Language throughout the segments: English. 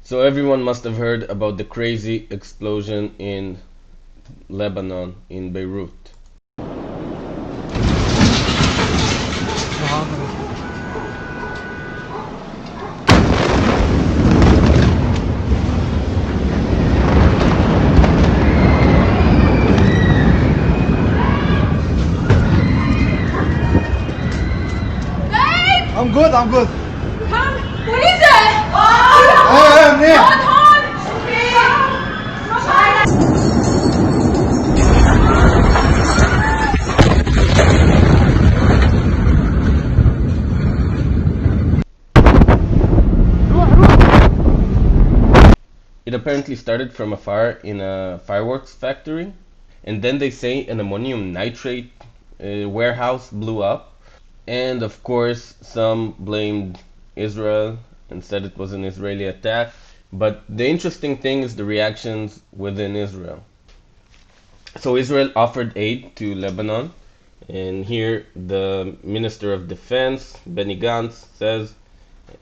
So everyone must have heard about the crazy explosion in Lebanon, in Beirut. I'm good, I'm good. Come, what is it? منيح. It apparently started from a fire in a fireworks factory, and then they say an ammonium nitrate warehouse blew up. And of course, some blamed Israel and said it was an Israeli attack. But the interesting thing is the reactions within Israel. So Israel offered aid to Lebanon, and here the Minister of Defense, Benny Gantz, says,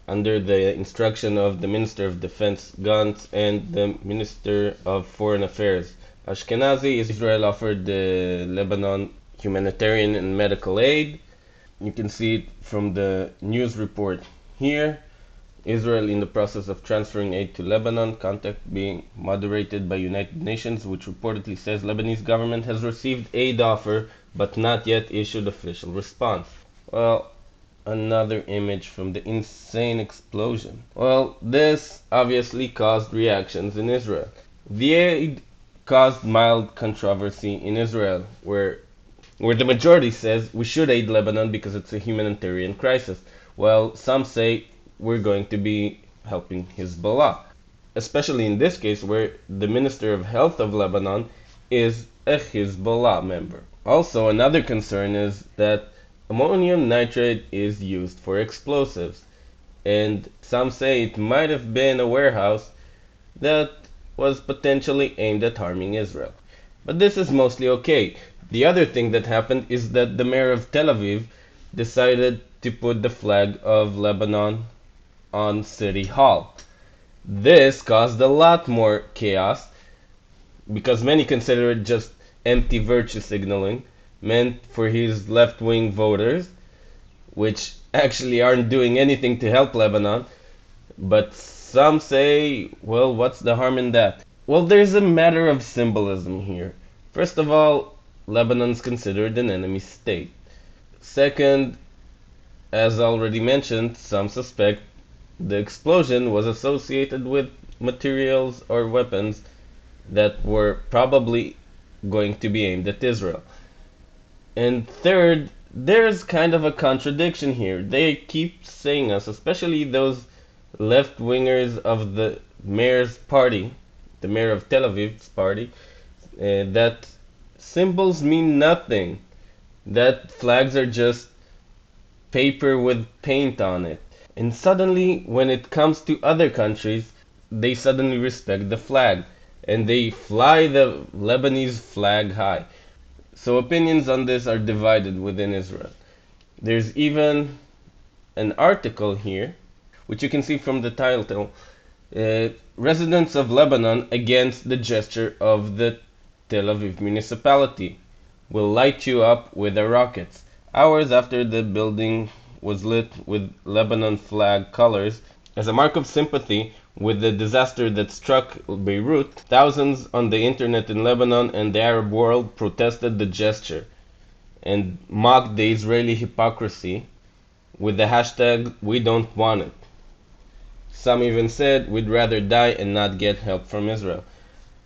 under the instruction of the Minister of Defense Gantz and the Minister of Foreign Affairs Ashkenazi, Israel offered Lebanon humanitarian and medical aid. You can see it from the news report here. Israel in the process of transferring aid to Lebanon, contact being moderated by United Nations, which reportedly says Lebanese government has received aid offer but not yet issued official response. Well, another image from the insane explosion. Well, this obviously caused reactions in Israel. The aid caused mild controversy in Israel, where the majority says we should aid Lebanon because it's a humanitarian crisis. Well, some say we're going to be helping Hezbollah, especially in this case where the Minister of Health of Lebanon is a Hezbollah member. Also, another concern is that ammonium nitrate is used for explosives, and some say it might have been a warehouse that was potentially aimed at harming Israel. But this is mostly okay. The other thing that happened is that the mayor of Tel Aviv decided to put the flag of Lebanon on City Hall. This caused a lot more chaos because many consider it just empty virtue signaling meant for his left-wing voters, which actually aren't doing anything to help Lebanon. But some say, well, what's the harm in that? Well, there's a matter of symbolism here. First of all, Lebanon's considered an enemy state. Second, as already mentioned, some suspect the explosion was associated with materials or weapons that were probably going to be aimed at Israel. And third, there's kind of a contradiction here. They keep saying us, especially those left-wingers of the mayor's party, the mayor of Tel Aviv's party, that symbols mean nothing, that flags are just paper with paint on it. And suddenly, when it comes to other countries, they suddenly respect the flag and they fly the Lebanese flag high. So opinions on this are divided within Israel. There's even an article here, which you can see from the title, Residents of Lebanon against the gesture of the Tel Aviv municipality will light you up with their rockets. Hours after the building was lit with Lebanon flag colors as a mark of sympathy with the disaster that struck Beirut, thousands on the internet in Lebanon and the Arab world protested the gesture and mocked the Israeli hypocrisy with the hashtag "We don't want it." Some even said we'd rather die and not get help from Israel.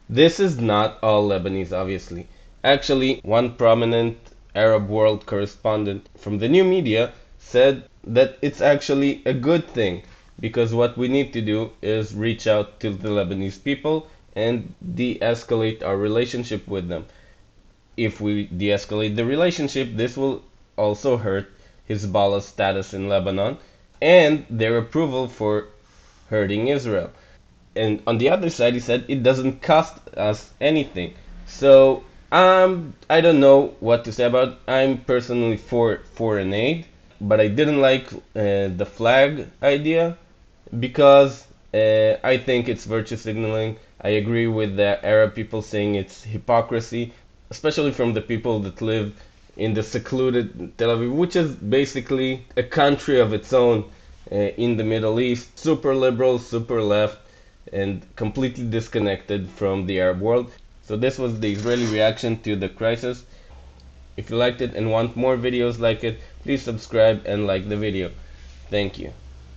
This is not all Lebanese, obviously. Actually, one prominent Arab world correspondent from the new media said that it's actually a good thing because what we need to do is reach out to the Lebanese people and de-escalate our relationship with them. If we de-escalate the relationship, this will also hurt Hezbollah's status in Lebanon and their approval for hurting Israel. And on the other side, he said it doesn't cost us anything. So I don't know what to say about it. I'm personally for foreign aid, but I didn't like the flag idea because I think it's virtue signaling. I agree with the Arab people saying it's hypocrisy, especially from the people that live in the secluded Tel Aviv, which is basically a country of its own in the Middle East, super liberal, super left, and completely disconnected from the Arab world. So this was the Israeli reaction to the crisis. If you liked it and want more videos like it, please subscribe and like the video. Thank you.